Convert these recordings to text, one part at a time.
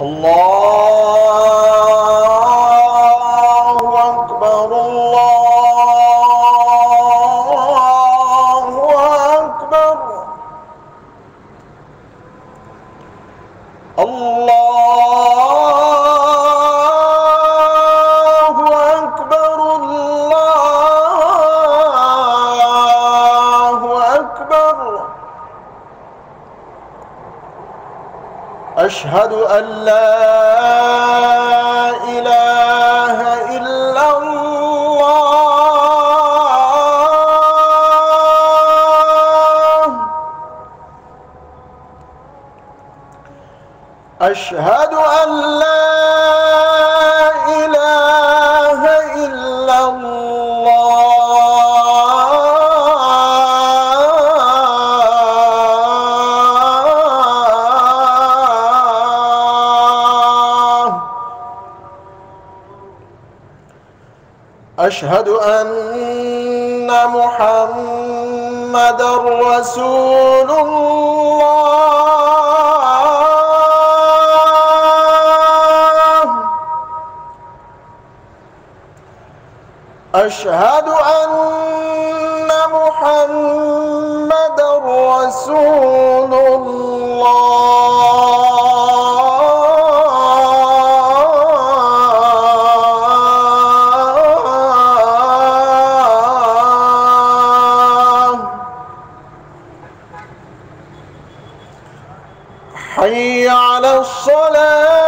الله أكبر الله أكبر الله أكبر الله أكبر أشهد أن لا إله إلا الله أشهد أن لا إله إلا الله أشهد أن محمدًا رسول الله أشهد أن محمدًا رسول الله حي على الصلاة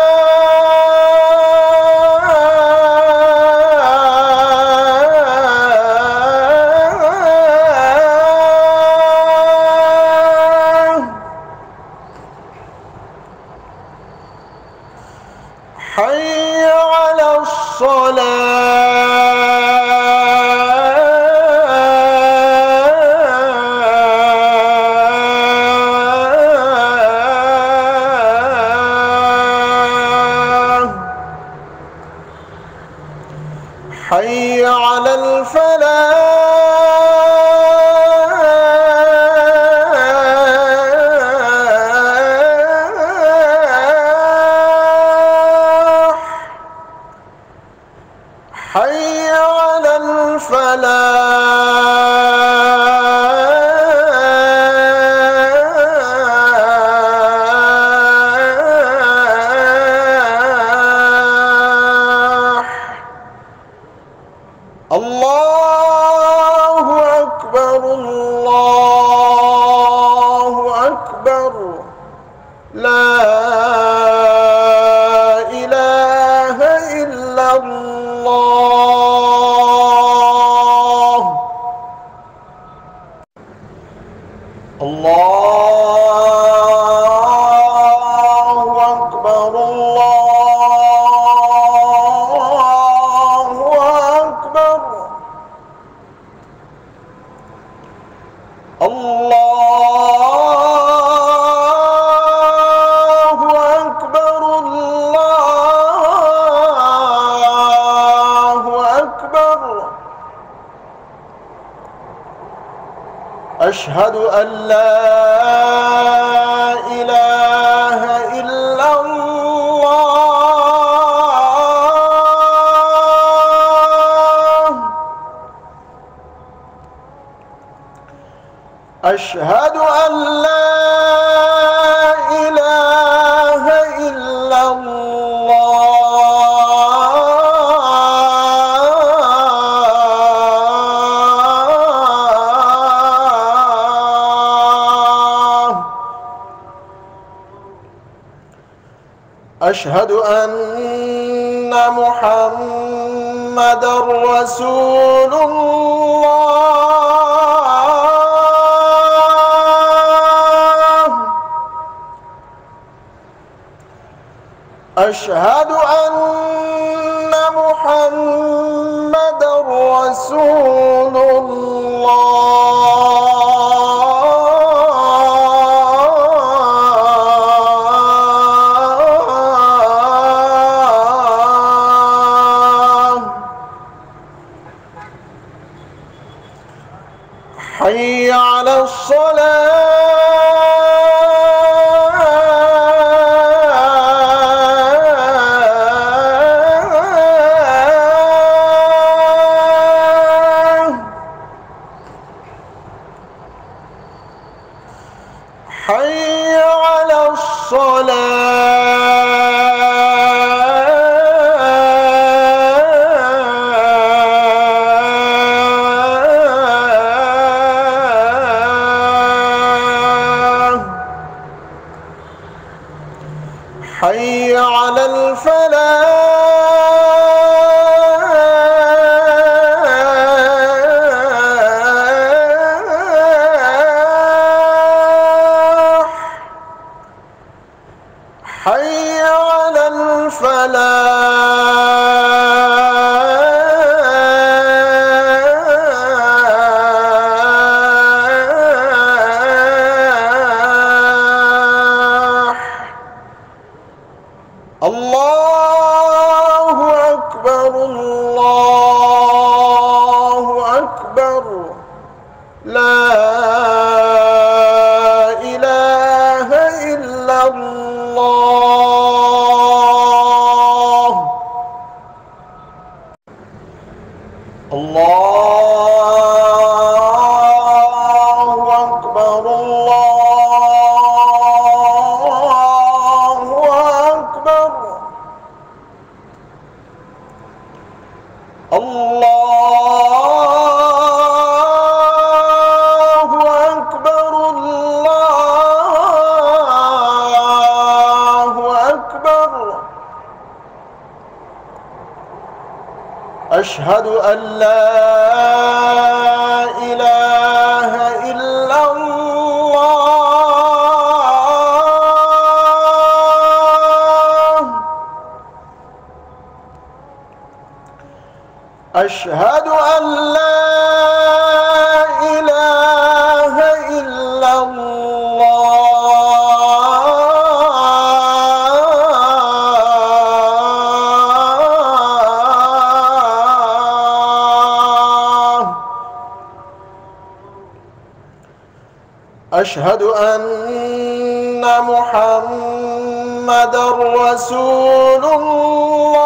حي على الصلاة حي على الفلاح حي على الفلاح الله أكبر الله أكبر لا إله إلا الله الله أكبر الله أكبر الله أكبر الله أكبر أشهد أن لا إله إلا الله أشهد أن لا إله إلا الله أشهد أن محمدًا رسول الله أشهد أن محمدًا رسول الله حي على الصلاة حي على الفلاح حي على الفلاح. الله أكبر الله أكبر لا إله إلا الله. الله أكبر الله أكبر الله أكبر الله أكبر. أشهد أن لا إله إلا الله. أشهد أن لا إله إلا الله. أشهد أن محمدًا رسول الله.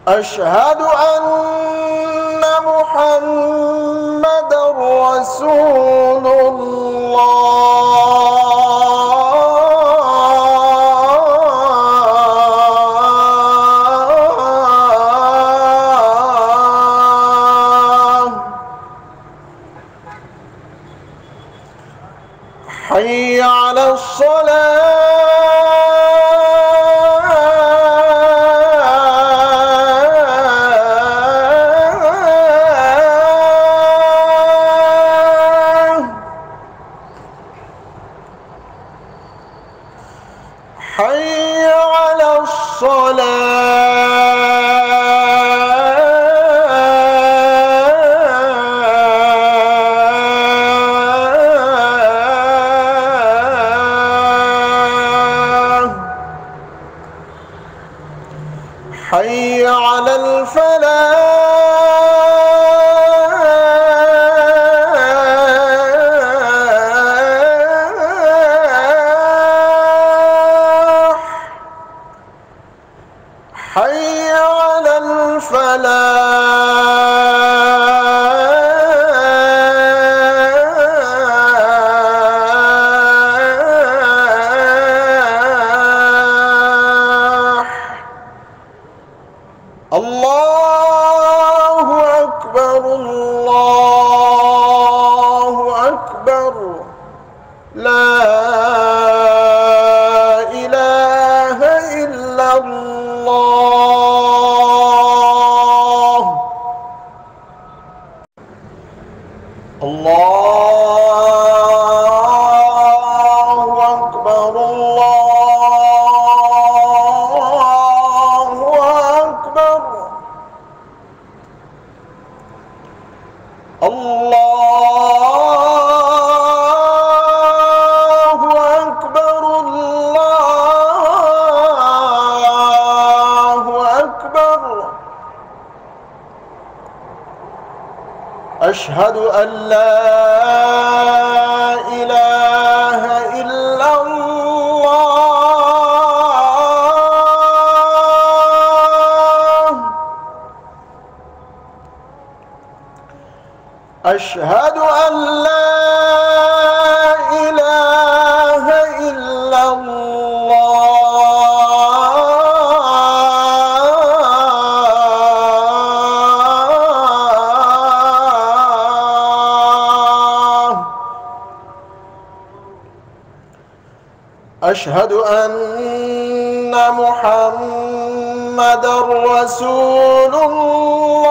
أشهد أن محمدًا رسول الله. حي على الصلاة. حي على الصلاة. حي على الفلاح. حي على الفلاح. الله أكبر الله أكبر لا إله إلا الله. الله أكبر الله أكبر. الله أكبر الله أكبر. أشهد أن لا إله إلا الله. أشهد أن لا إله إلا الله. أشهد أن محمدًا رسول الله.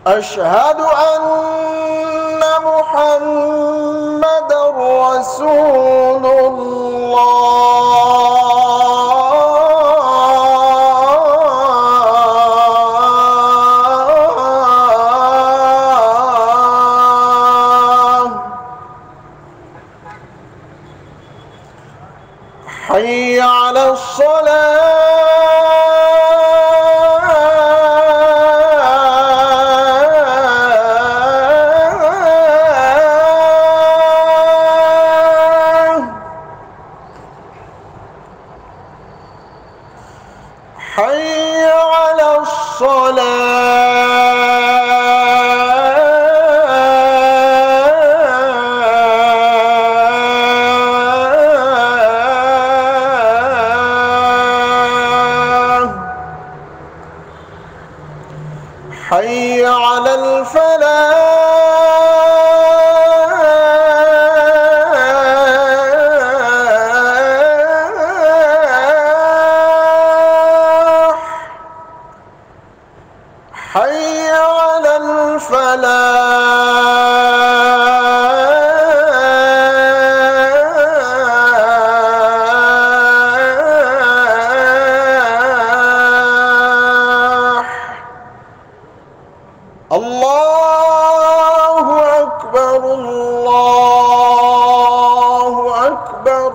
أشهد أن محمدًا رسول الله. حي على الصلاة. حي على الصلاة. حي على الفلاح. حي على الفلاح. الله أكبر الله أكبر.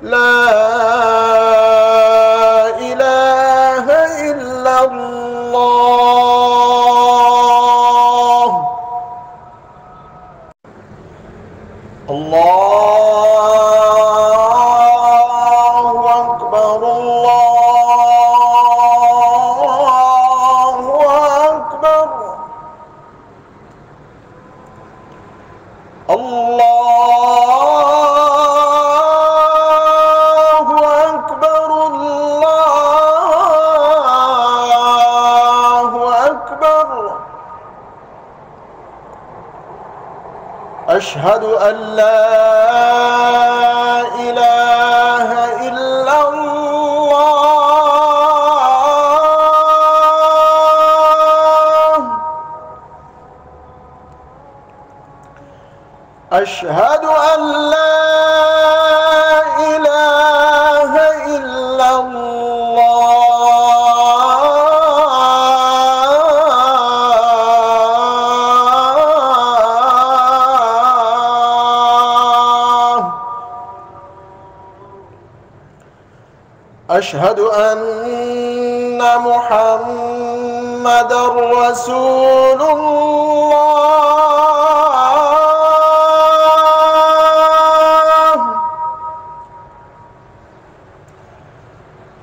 لا إله إلا الله. الله أكبر الله أكبر. الله أكبر الله أكبر. أشهد أن لا إله إلا الله. أشهد أن لا إله إلا الله. أشهد أن محمدًا رسول الله.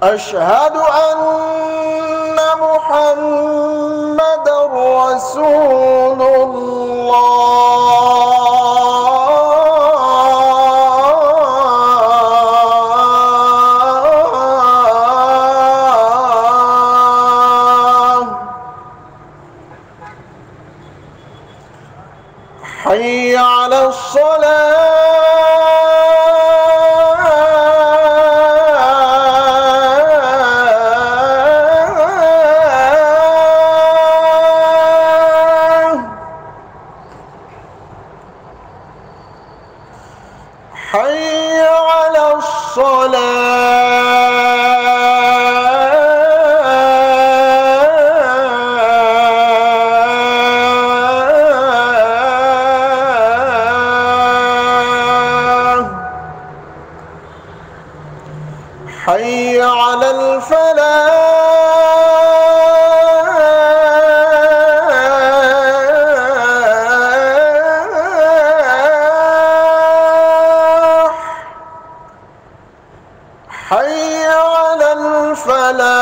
أشهد أن محمدًا رسول الله. حي على الصلاة. حي على الصلاة. حي على الفلاح. حي على الفلاح.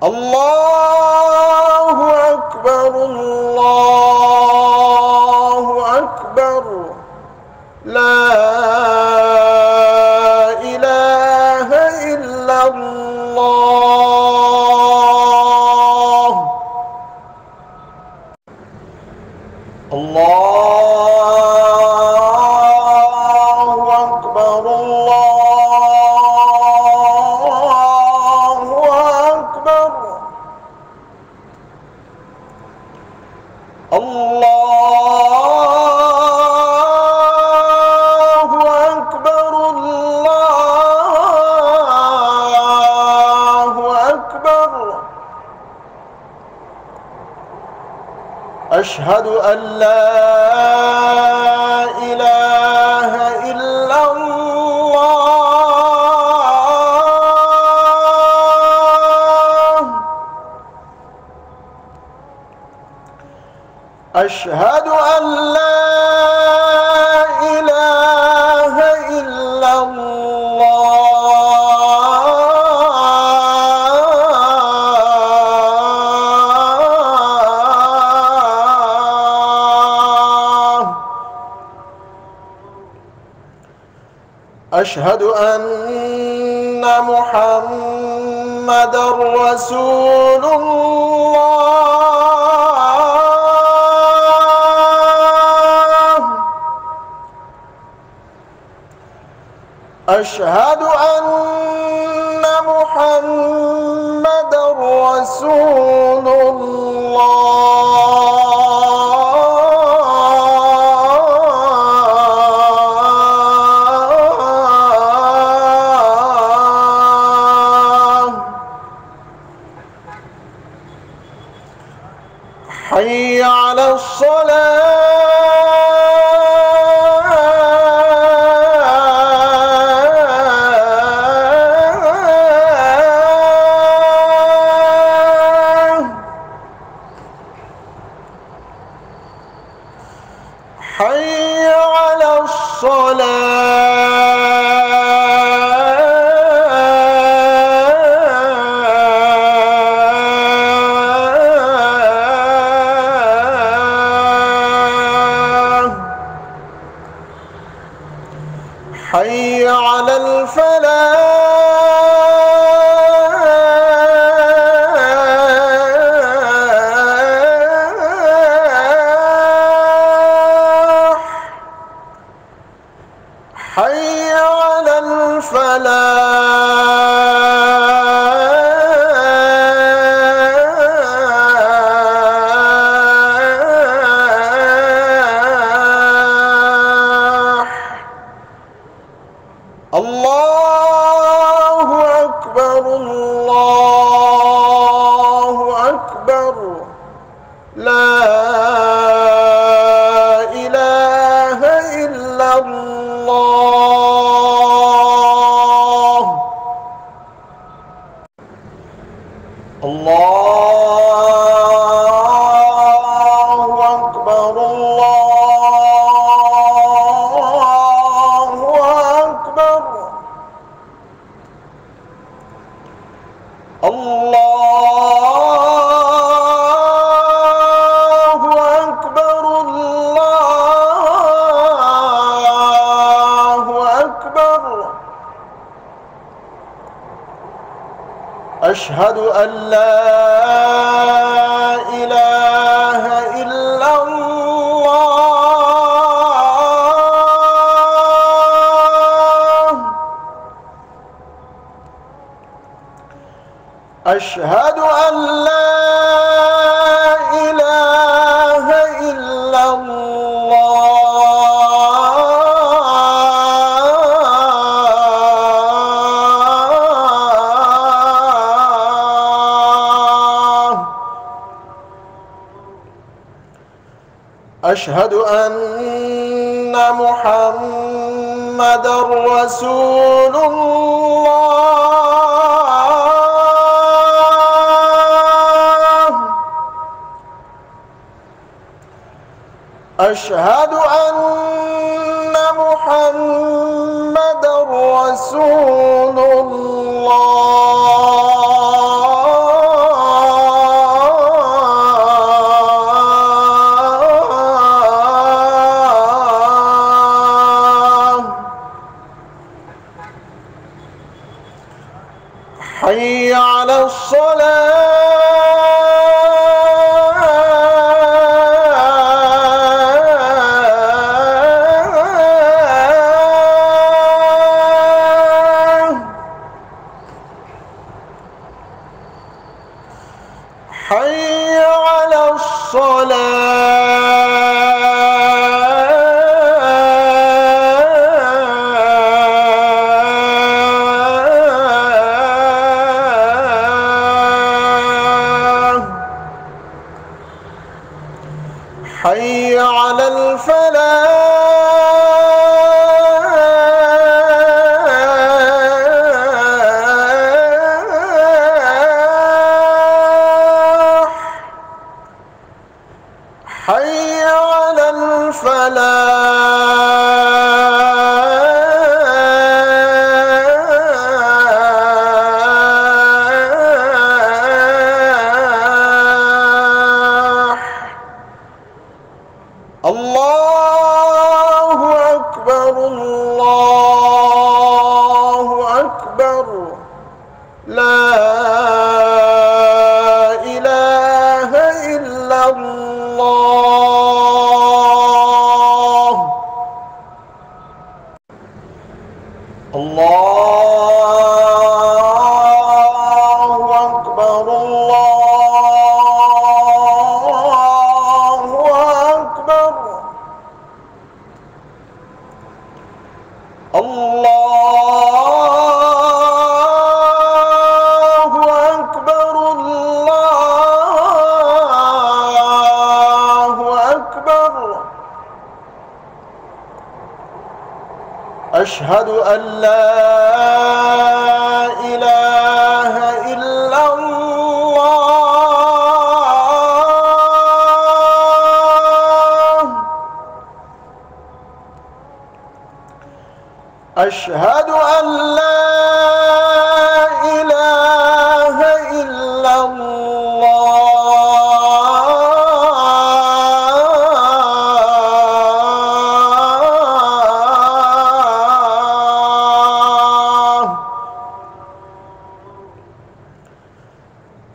الله أكبر الله أكبر لا إله إلا الله. الله أكبر الله أكبر الله أكبر الله أكبر. أشهد أن لا إله إلا الله. أشهد أن لا إله إلا الله. أشهد أن محمدًا رسول الله. أشهد أن محمدًا رسول الله. حي على الصلاة. حي على الصلاة. حي على الفلاح. حي على الفلاح. الله أكبر الله أكبر لا إله إلا الله. الله أكبر الله أكبر. الله أكبر الله أكبر. أشهد أن لا إله إلا الله. أشهد أن لا إله إلا الله. أشهد أن محمدًا رسول الله. أشهد أن محمدًا رسول الله. حي على الصلاة. حي على الصلاة. حي على الفلاح. حي على الفلاح. الله أكبر الله أكبر. لا إله إلا الله. الله أكبر الله أكبر. الله أكبر الله أكبر. أشهد أن لا إله إلا الله. أشهد أن لا إله إلا الله.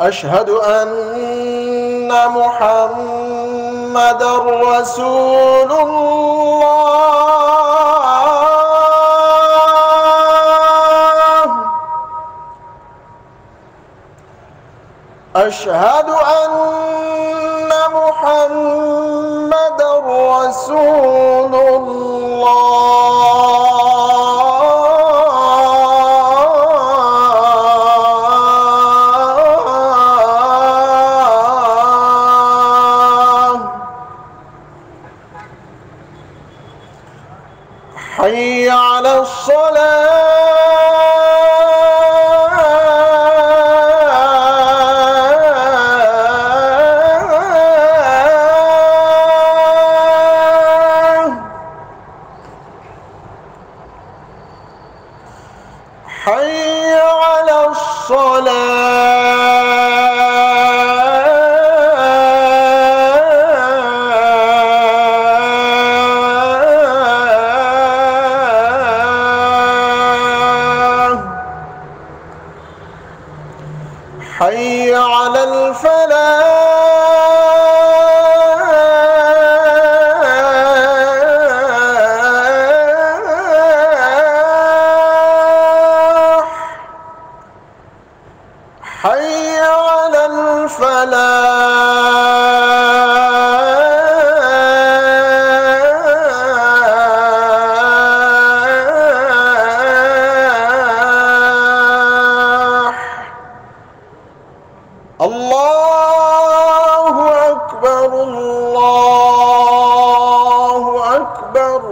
أشهد أن محمدًا رسول الله. أشهد أن محمدًا رسول الله. حي على الصلاة. حي على الصلاة. حي على الفلاح. حي على الفلاح. الله أكبر الله أكبر.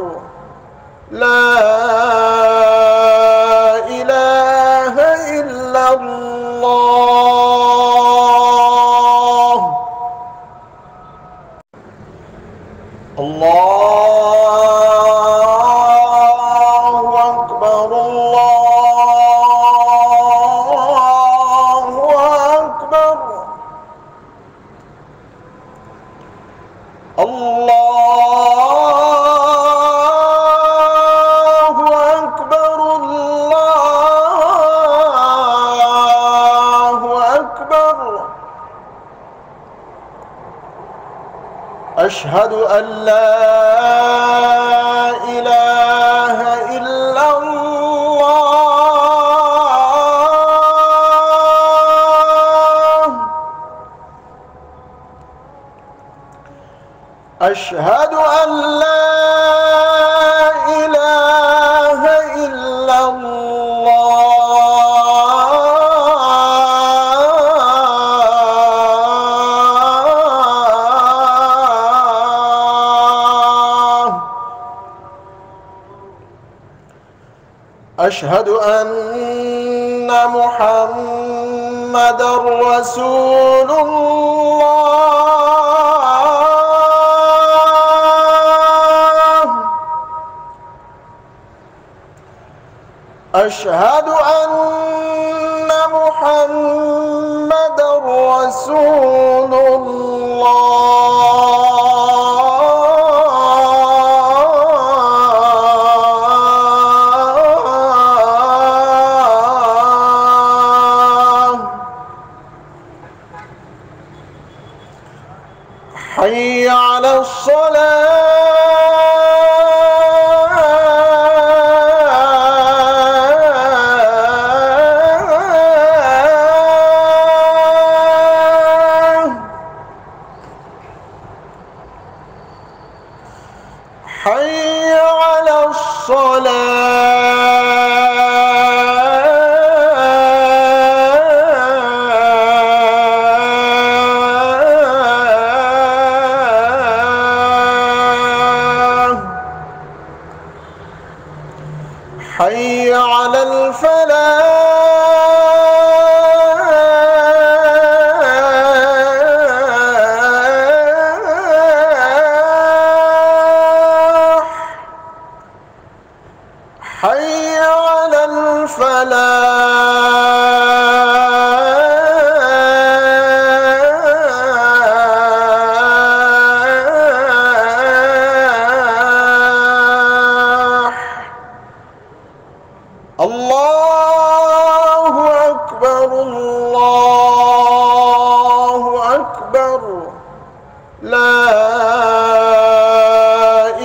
لا إله إلا الله. الله أشهد أن لا إله إلا الله. أشهد أن لا إله إلا الله. أشهد أن محمدًا رسول الله. أشهد أن محمدًا رسول الله. حي على الصلاة. حي على الصلاة. حي على الفلاح. حي على الفلاح. الله أكبر الله أكبر. لا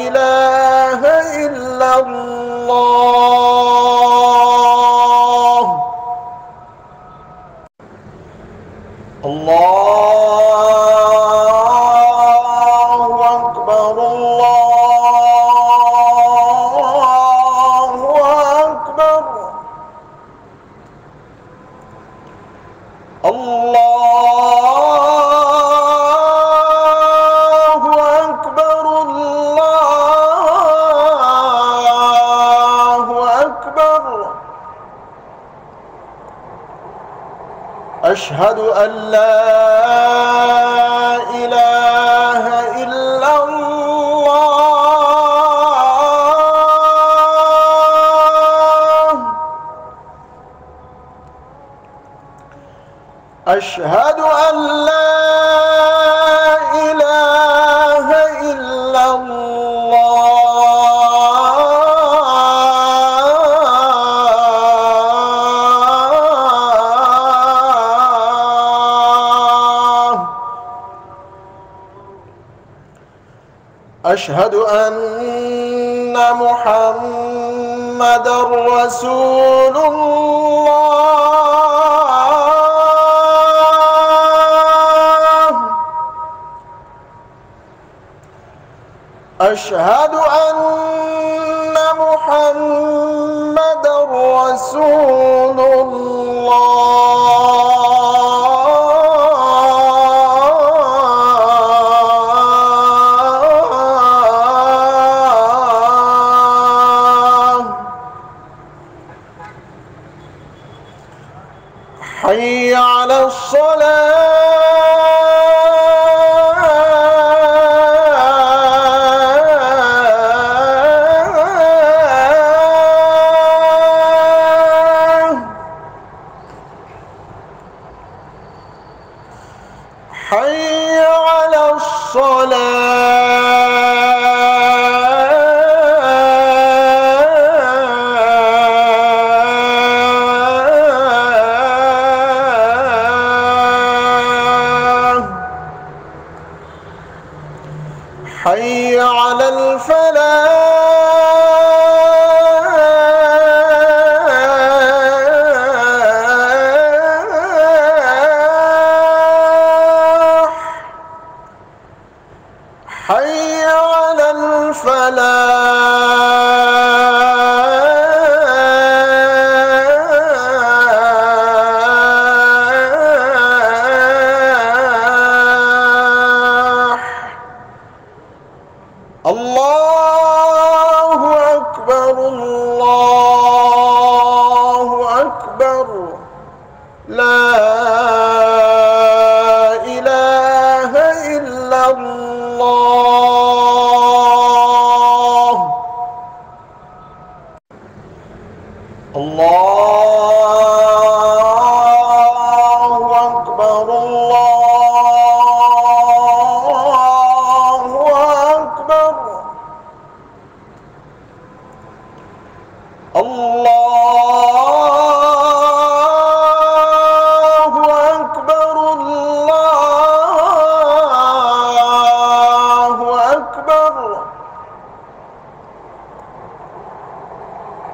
إله إلا الله. الله أكبر الله أكبر. الله أكبر الله أكبر. أشهد أن لا إله إلا الله. أشهد أن لا إله إلا الله. أشهد أن محمدًا رسول الله. أشهد أن محمدًا رسول الله. حي على الصلاة. حي على الصلاة. حي على الفلاح حي على الفلاح. الله أكبر الله أكبر لا إله إلا الله. الله أكبر الله أكبر الله أكبر الله أكبر.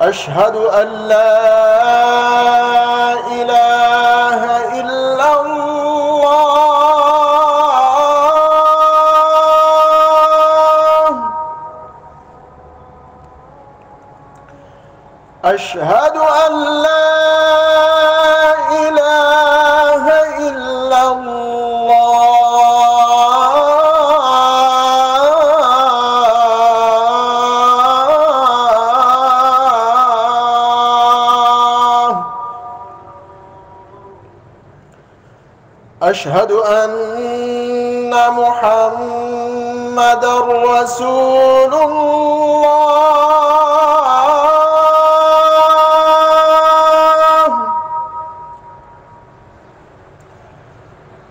أشهد أن لا إله إلا الله. أشهد أن لا إله إلا الله. أشهد أن محمدًا رسول الله.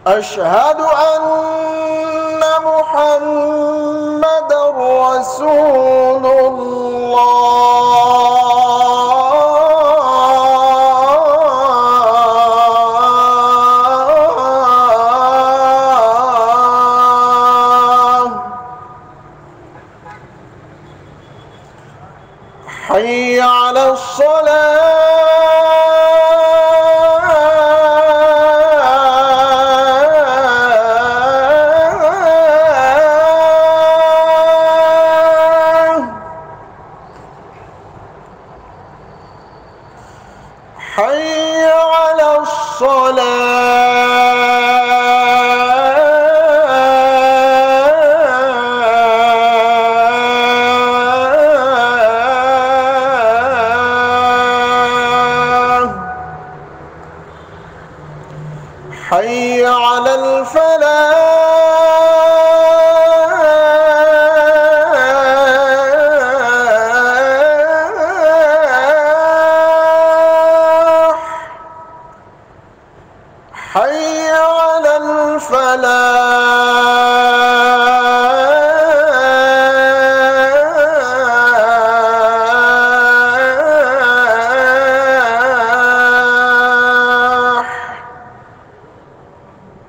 أشهد أن محمدًا رسول الله. حي على الصلاة. حي على الصلاة. حي على الفلاح. حي على الفلاح.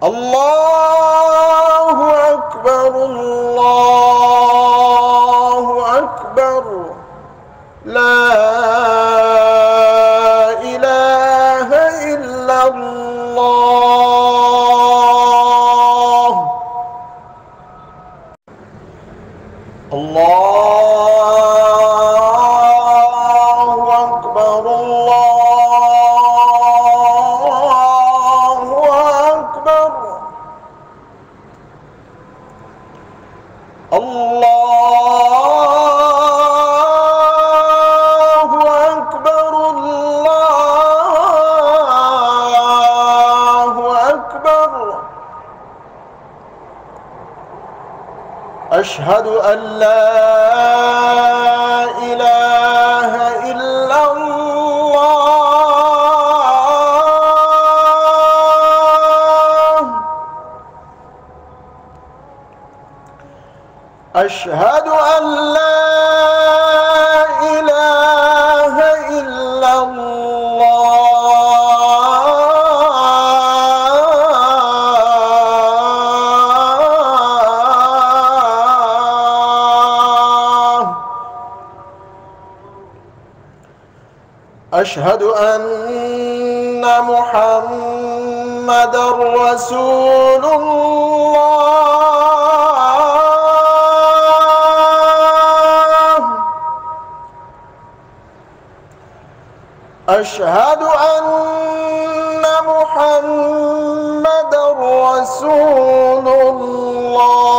الله أكبر الله أكبر لا إله إلا الله. الله أكبر الله أكبر. الله أكبر الله أكبر. أشهد أن لا إله إلا الله. أشهد أن لا إله إلا الله. أشهد أن محمدًا رسول الله. أشهد أن محمدًا رسول الله.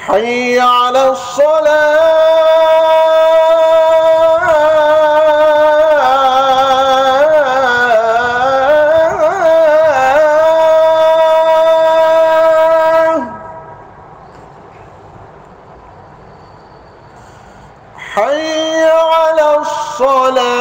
حي على الصلاة. حي على الصلاة.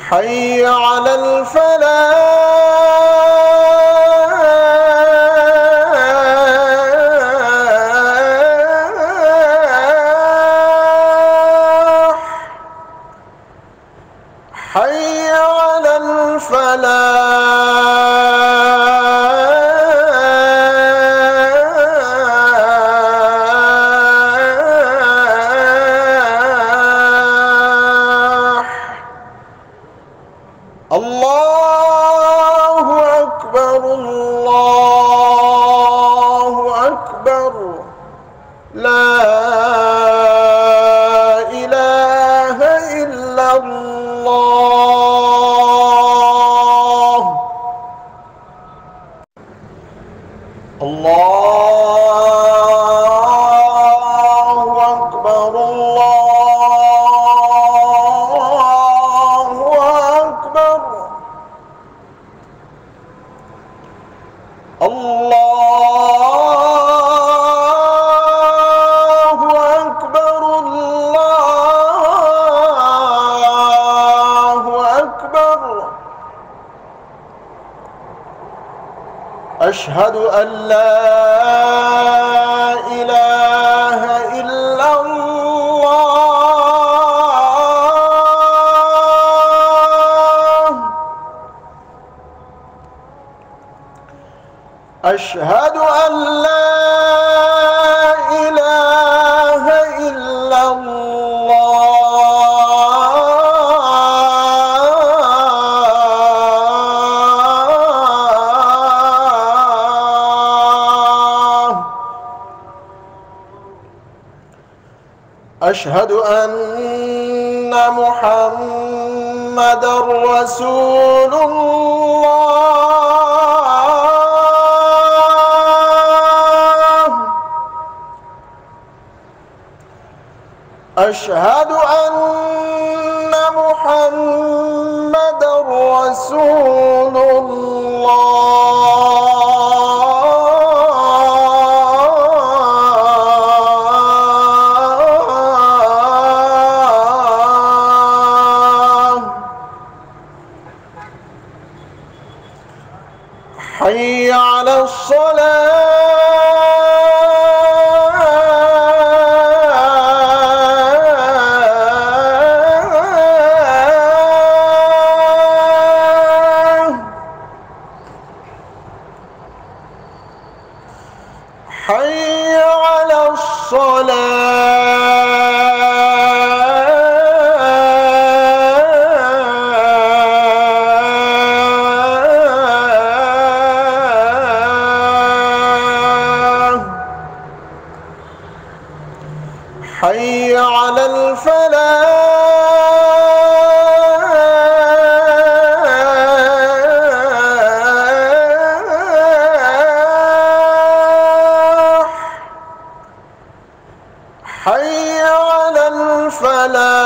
حي على الفلاح. حي على الفلاح. الله أكبر الله أكبر لا إله إلا الله. الله أكبر الله أكبر. الله أكبر الله أكبر. أشهد أن لا إله إلا الله. أشهد أن لا إله إلا الله. أشهد أن محمدًا رسول الله. أشهد أن محمدًا رسول الله. حي على الصلاة. حي على الصلاة. حي على الفلاح. حي على الفلاح.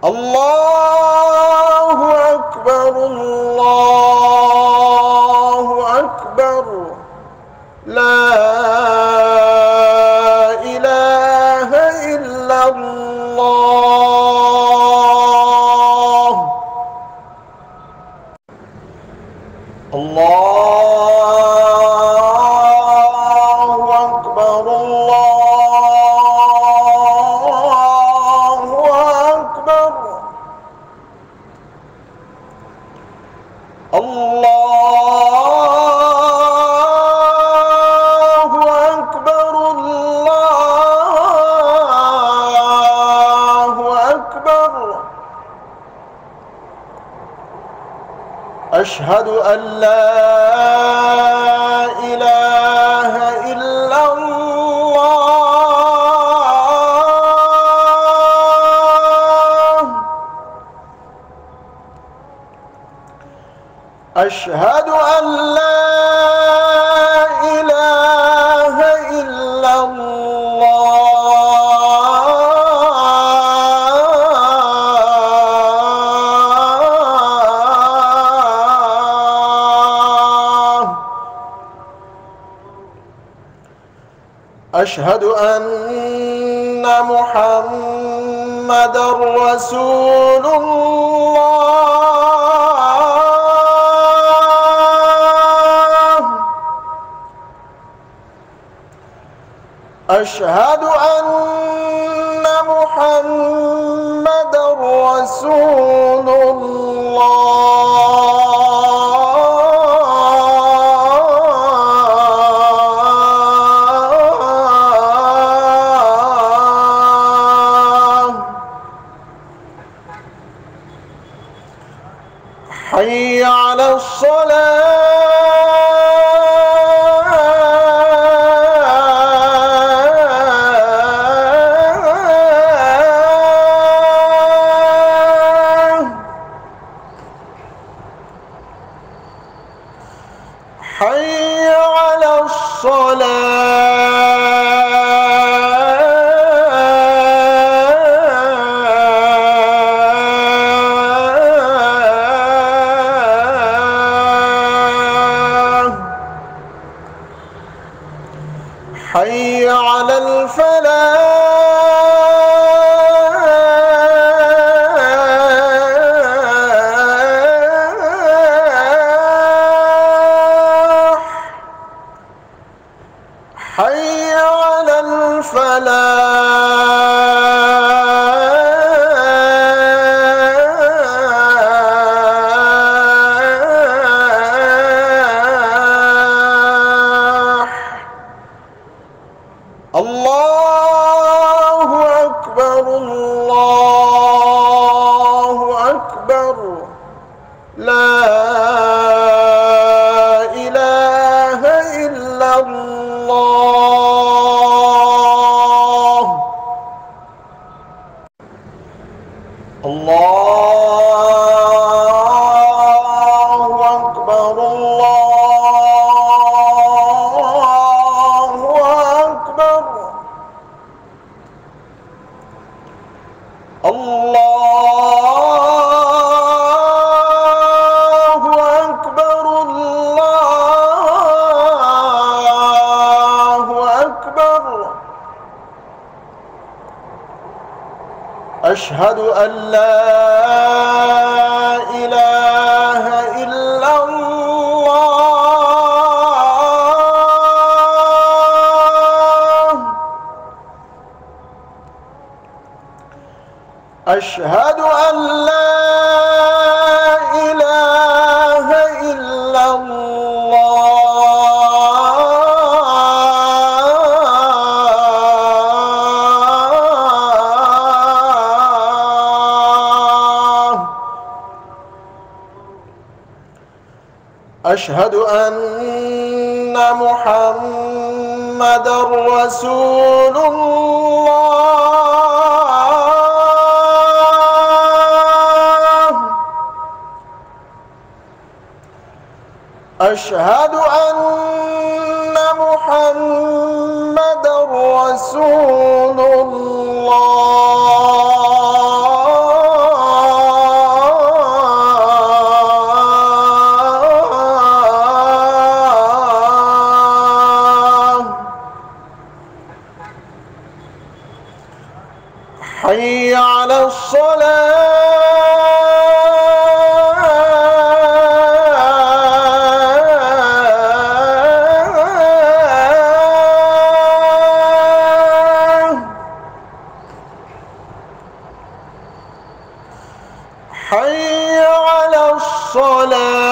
الله أكبر الله أشهد أن لا إله إلا الله. أشهد أن لا إله إلا الله. أشهد أن محمدًا رسول الله. أشهد أن محمدًا رسول الله. حي على الصلاة. حي على الصلاة. حي على الفلاح. حي على الفلاح. الله أكبر الله أكبر. لا إله إلا الله. الله أكبر الله أكبر. الله أكبر الله أكبر. أشهد أن لا إله إلا الله. أشهد أن لا إله إلا الله. أشهد أن محمدًا رسول الله. أشهد أن محمدًا رسول الله. حي على الصلاة. حي على الصلاة.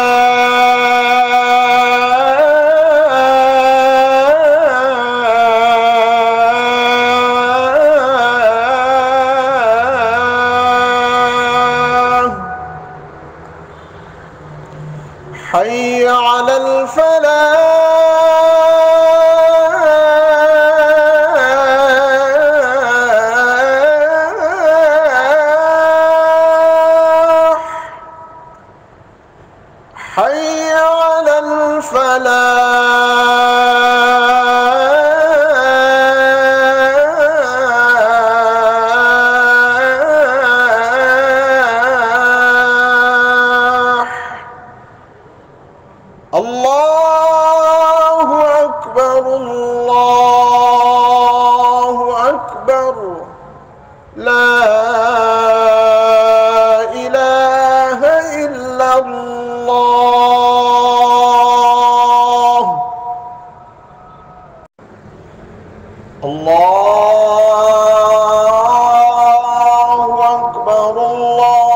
الفلاح. الله أكبر الله أكبر لا إله إلا الله. الله أكبر الله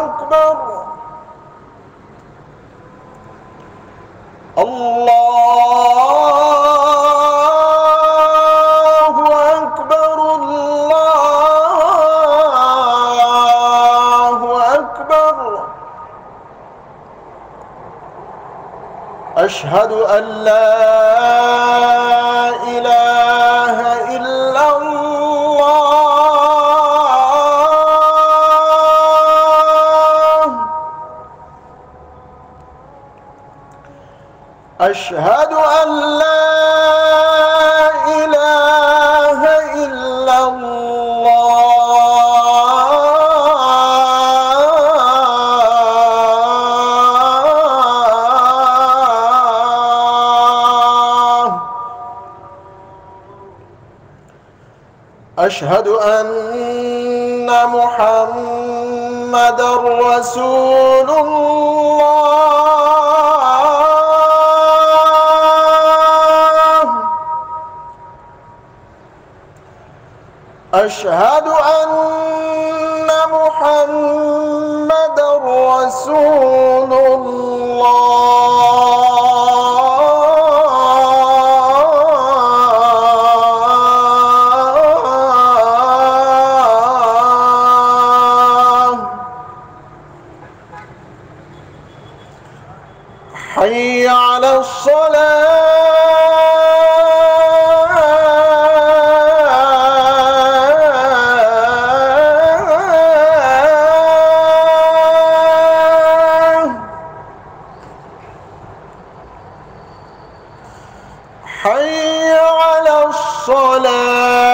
أكبر الله أكبر الله أكبر. أشهد أن لا إله إلا الله. أشهد أن لا إله إلا الله. أشهد أن محمدًا رسول الله. أشهد أن محمدًا رسول الله. حي على الصلاة. حي على الصلاة.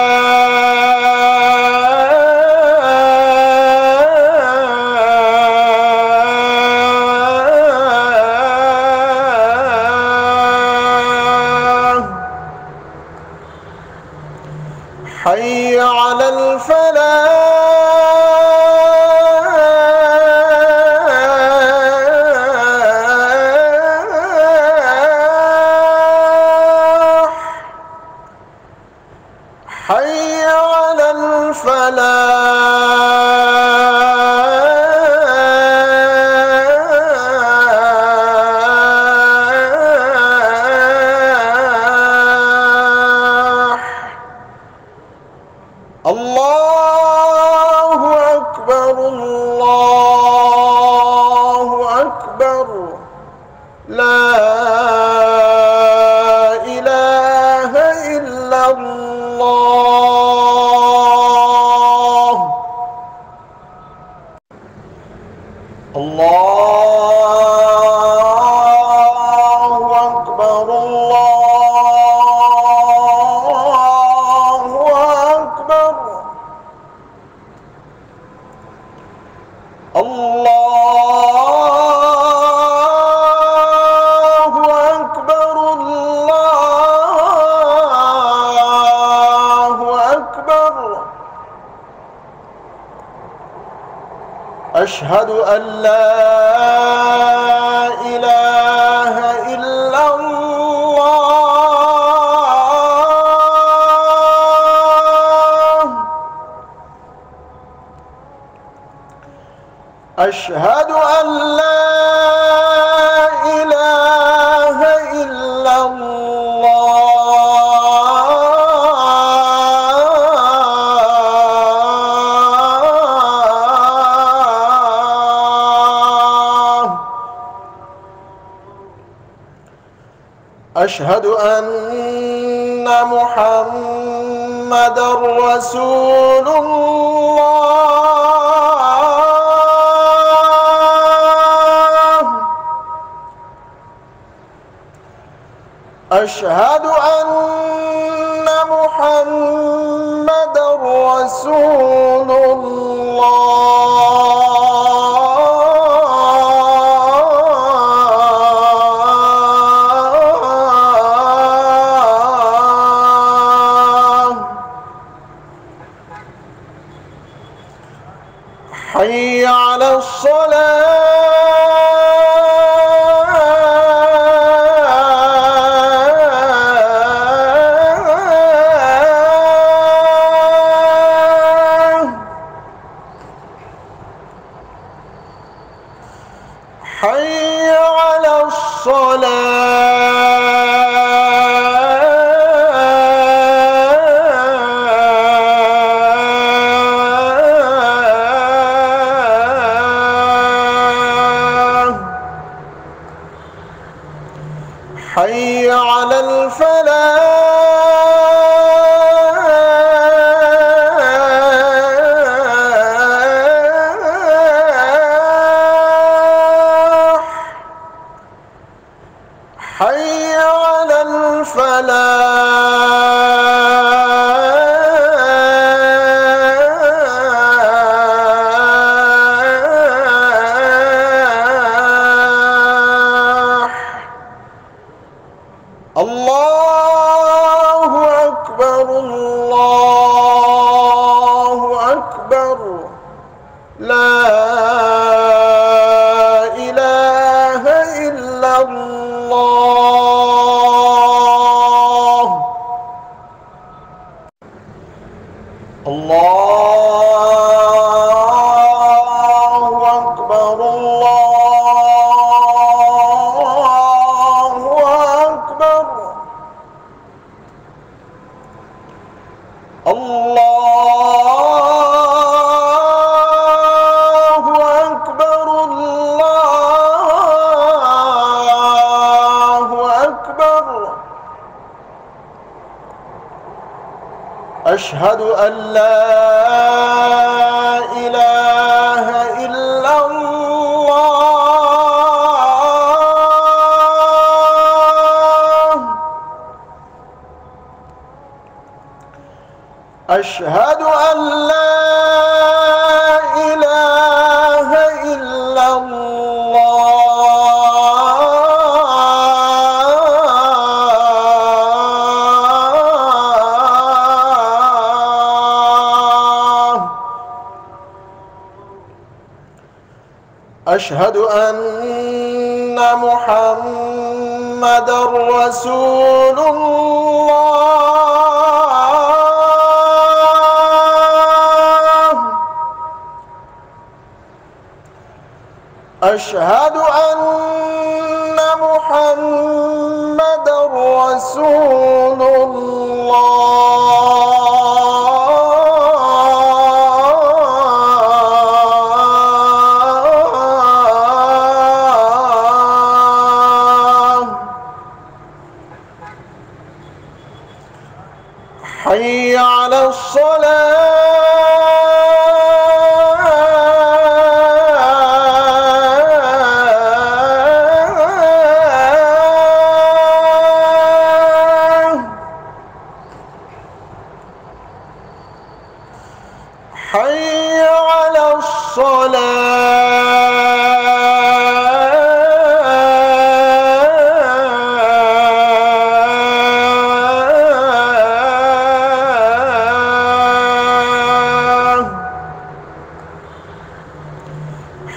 حي على الفلاح. حي على الفلاح. الله أكبر الله أكبر لا إله إلا الله. الله أكبر الله أكبر. الله أكبر الله أكبر. أشهد أن لا إله إلا الله. أشهد أن لا إله إلا الله. أشهد أن محمدًا رسول الله. أشهد أن محمدًا رسول الله. حي على الصلاة. حي على الصلاة. حي على الفلاح. حي على الفلاح. الله أكبر الله أكبر. لا إله إلا الله. الله أكبر الله أكبر. الله أكبر الله أكبر. أشهد أن لا إله إلا الله. أشهد أن لا إله إلا الله. أشهد أن محمدًا رسول الله. أشهد أن محمدًا رسول الله. حي على الصلاة. حي على الصلاة.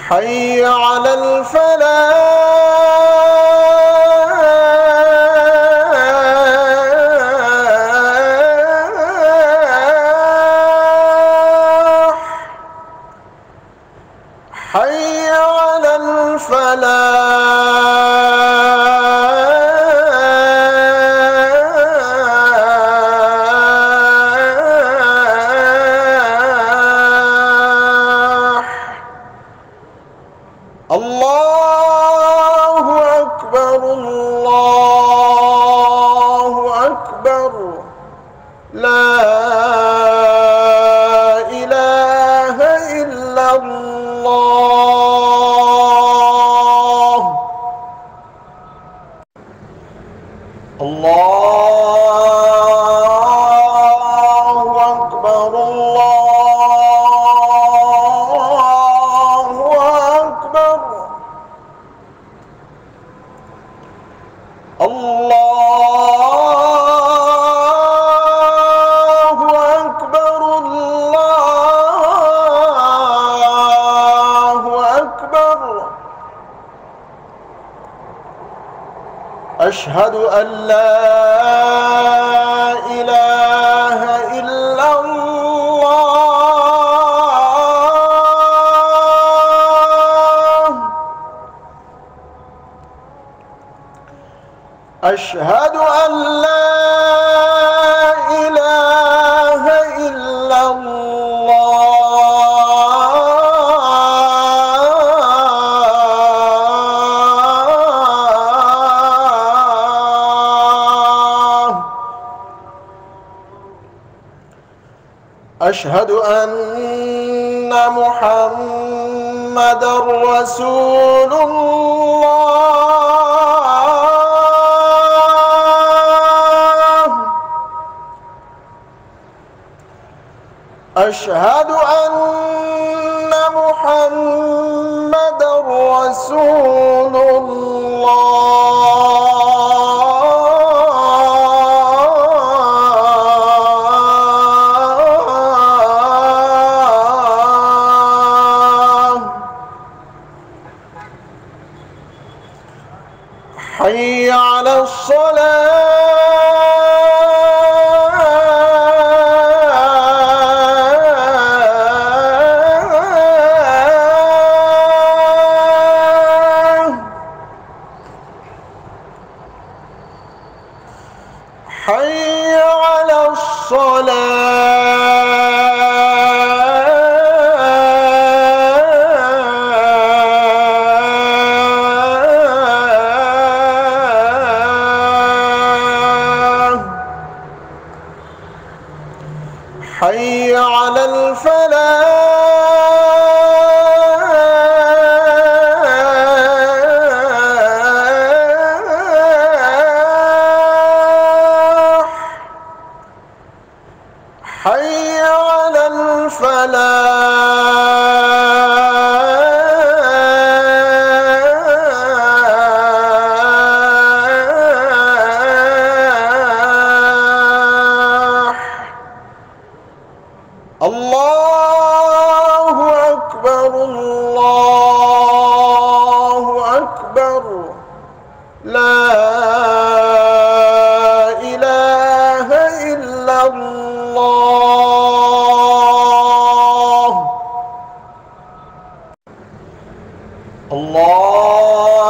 حي على الفلاح. حي على الفلاح. الله أكبر الله أكبر. لا إله إلا الله. الله أكبر الله أكبر الله أكبر الله أكبر أشهد أن لا إله إلا الله أشهد أن لا إله إلا الله أشهد أن محمدًا رسول الله أشهد أن محمدًا رسول الله حي على الصلاة حي على الصلاة حي على الفلاح حي على الفلاح الله أكبر الله أكبر لا إله إلا الله الله